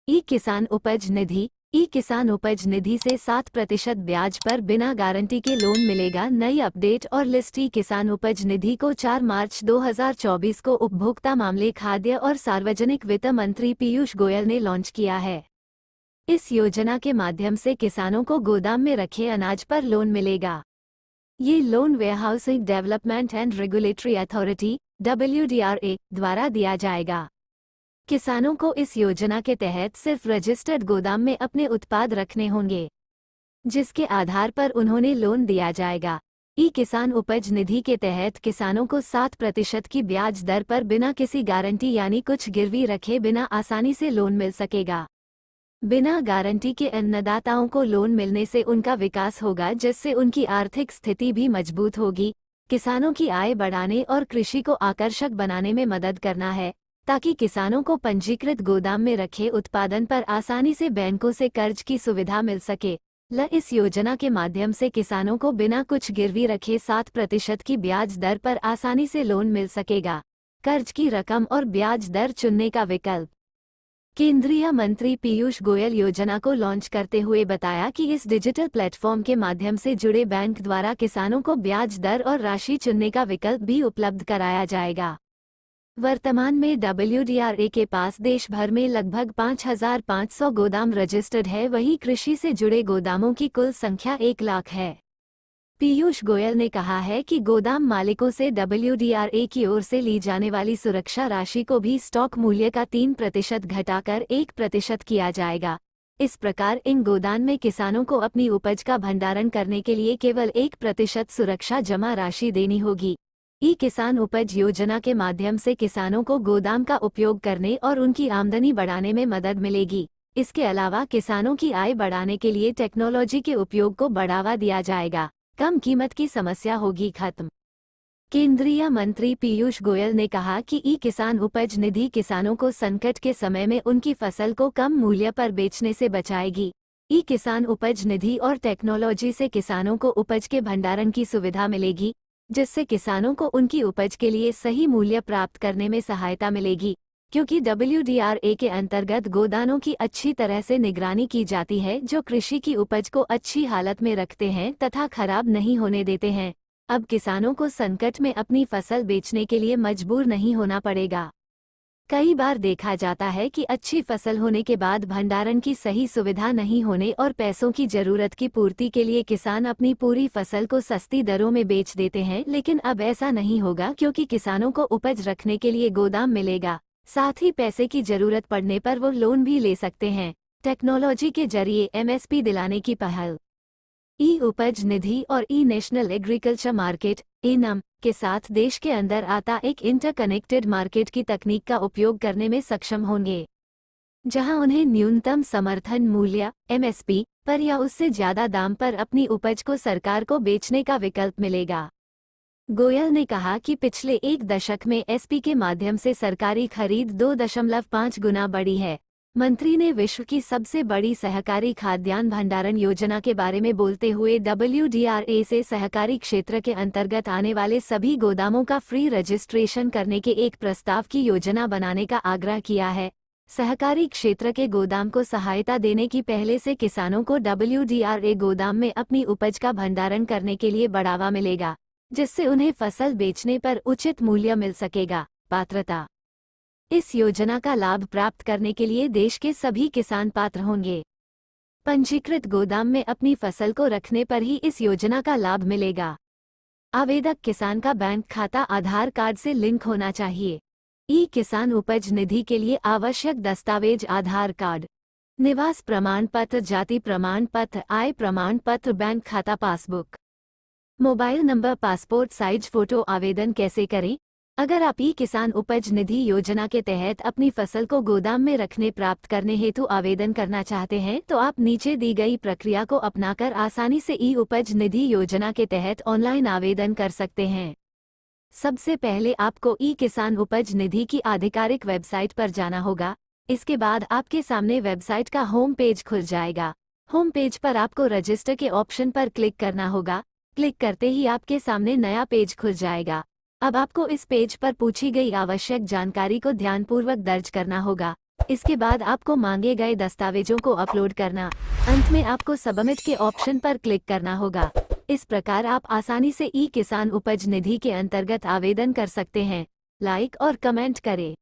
ई किसान उपज निधि। ई किसान उपज निधि से 7% ब्याज पर बिना गारंटी के लोन मिलेगा। नई अपडेट और लिस्ट। ई किसान उपज निधि को 4 मार्च 2024 को उपभोक्ता मामले, खाद्य और सार्वजनिक वित्त मंत्री पीयूष गोयल ने लॉन्च किया है। इस योजना के माध्यम से किसानों को गोदाम में रखे अनाज पर लोन मिलेगा। ये loan warehousing development and regulatory authority WDRA द्वारा दिया जाएगा। किसानों को इस योजना के तहत सिर्फ रजिस्टर्ड गोदाम में अपने उत्पाद रखने होंगे, जिसके आधार पर उन्होंने लोन दिया जाएगा। ई किसान उपज निधि के तहत किसानों को 7% की ब्याज दर पर बिना किसी गारंटी यानी कुछ गिरवी रखे बिना आसानी से लोन मिल सकेगा। बिना गारंटी के अन्नदाताओं को लोन मिलने से उनका विकास होगा, जिससे उनकी आर्थिक स्थिति भी मजबूत होगी। किसानों की आय बढ़ाने और कृषि को आकर्षक बनाने में मदद करना है, ताकि किसानों को पंजीकृत गोदाम में रखे उत्पादन पर आसानी से बैंकों से कर्ज की सुविधा मिल सके। इस योजना के माध्यम से किसानों को बिना कुछ गिरवी रखे 7% की ब्याज दर पर आसानी से लोन मिल सकेगा। कर्ज की रकम और ब्याज दर चुनने का विकल्प। केंद्रीय मंत्री पीयूष गोयल योजना को लॉन्च करते हुए बताया कि इस डिजिटल प्लेटफॉर्म के माध्यम से जुड़े बैंक द्वारा किसानों को ब्याज दर और राशि चुनने का विकल्प भी उपलब्ध कराया जाएगा। वर्तमान में WDRA के पास देश भर में लगभग 5,500 गोदाम रजिस्टर्ड है। वहीं कृषि से जुड़े गोदामों की कुल संख्या 1 लाख है। पीयूष गोयल ने कहा है कि गोदाम मालिकों से WDRA की ओर से ली जाने वाली सुरक्षा राशि को भी स्टॉक मूल्य का 3% घटाकर 1% किया जाएगा। इस प्रकार इन गोदाम में किसानों को अपनी उपज का भंडारण करने के लिए केवल 1% सुरक्षा जमा राशि देनी होगी। ई किसान उपज योजना के माध्यम से किसानों को गोदाम का उपयोग करने और उनकी आमदनी बढ़ाने में मदद मिलेगी। इसके अलावा किसानों की आय बढ़ाने के लिए टेक्नोलॉजी के उपयोग को बढ़ावा दिया जाएगा। कम कीमत की समस्या होगी खत्म। केंद्रीय मंत्री पीयूष गोयल ने कहा कि ई किसान उपज निधि किसानों को संकट के समय में उनकी फसल को कम मूल्य पर बेचने से बचाएगी। ई किसान उपज निधि और टेक्नोलॉजी से किसानों को उपज के भंडारण की सुविधा मिलेगी, जिससे किसानों को उनकी उपज के लिए सही मूल्य प्राप्त करने में सहायता मिलेगी। क्योंकि WDRA के अंतर्गत गोदामों की अच्छी तरह से निगरानी की जाती है, जो कृषि की उपज को अच्छी हालत में रखते हैं तथा खराब नहीं होने देते हैं। अब किसानों को संकट में अपनी फसल बेचने के लिए मजबूर नहीं होना पड़ेगा। कई बार देखा जाता है कि अच्छी फसल होने के बाद भंडारण की सही सुविधा नहीं होने और पैसों की जरूरत की पूर्ति के लिए किसान अपनी पूरी फसल को सस्ती दरों में बेच देते हैं। लेकिन अब ऐसा नहीं होगा, क्योंकि किसानों को उपज रखने के लिए गोदाम मिलेगा। साथ ही पैसे की जरूरत पड़ने पर वो लोन भी ले सकते हैं। टेक्नोलॉजी के जरिए MSP दिलाने की पहल। ई उपज निधि और ई नेशनल एग्रीकल्चर मार्केट (ENAM) के साथ देश के अंदर आता एक इंटरकनेक्टेड मार्केट की तकनीक का उपयोग करने में सक्षम होंगे, जहां उन्हें न्यूनतम समर्थन मूल्य MSP पर या उससे ज्यादा दाम पर अपनी उपज को सरकार को बेचने का विकल्प मिलेगा। गोयल ने कहा कि पिछले 1 दशक में SP के माध्यम से सरकारी खरीद 2.5 गुना बढ़ी है। मंत्री ने विश्व की सबसे बड़ी सहकारी खाद्यान्न भंडारण योजना के बारे में बोलते हुए WDRA से सहकारी क्षेत्र के अंतर्गत आने वाले सभी गोदामों का फ्री रजिस्ट्रेशन करने के एक प्रस्ताव की योजना बनाने का आग्रह किया है। सहकारी क्षेत्र के गोदाम को सहायता देने की पहले से किसानों को WDRA गोदाम में अपनी उपज का भंडारण करने के लिए बढ़ावा मिलेगा, जिससे उन्हें फसल बेचने पर उचित मूल्य मिल सकेगा। पात्रता। इस योजना का लाभ प्राप्त करने के लिए देश के सभी किसान पात्र होंगे। पंजीकृत गोदाम में अपनी फसल को रखने पर ही इस योजना का लाभ मिलेगा। आवेदक किसान का बैंक खाता आधार कार्ड से लिंक होना चाहिए। ई किसान उपज निधि के लिए आवश्यक दस्तावेज आधार कार्ड, निवास प्रमाण पत्र, जाति प्रमाण पत्र, आय प्रमाण पत्र, बैंक खाता passbook, mobile number, passport size photo. आवेदन कैसे करें? अगर आप ई किसान उपज निधि योजना के तहत अपनी फसल को गोदाम में रखने प्राप्त करने हेतु आवेदन करना चाहते हैं, तो आप नीचे दी गई प्रक्रिया को अपनाकर आसानी से ई उपज निधि योजना के तहत ऑनलाइन आवेदन कर सकते हैं। सबसे पहले आपको ई किसान उपज निधि की आधिकारिक वेबसाइट पर जाना होगा। इसके बाद आपके सामने वेबसाइट का होम पेज खुल जाएगा। होम पेज पर आपको रजिस्टर के ऑप्शन पर क्लिक करना होगा। क्लिक करते ही आपके सामने नया पेज खुल जाएगा। अब आपको इस पेज पर पूछी गई आवश्यक जानकारी को ध्यानपूर्वक दर्ज करना होगा। इसके बाद आपको मांगे गए दस्तावेजों को अपलोड करना। अंत में आपको सबमिट के ऑप्शन पर क्लिक करना होगा। इस प्रकार आप आसानी से ई किसान उपज निधि के अंतर्गत आवेदन कर सकते हैं। लाइक और कमेंट करें।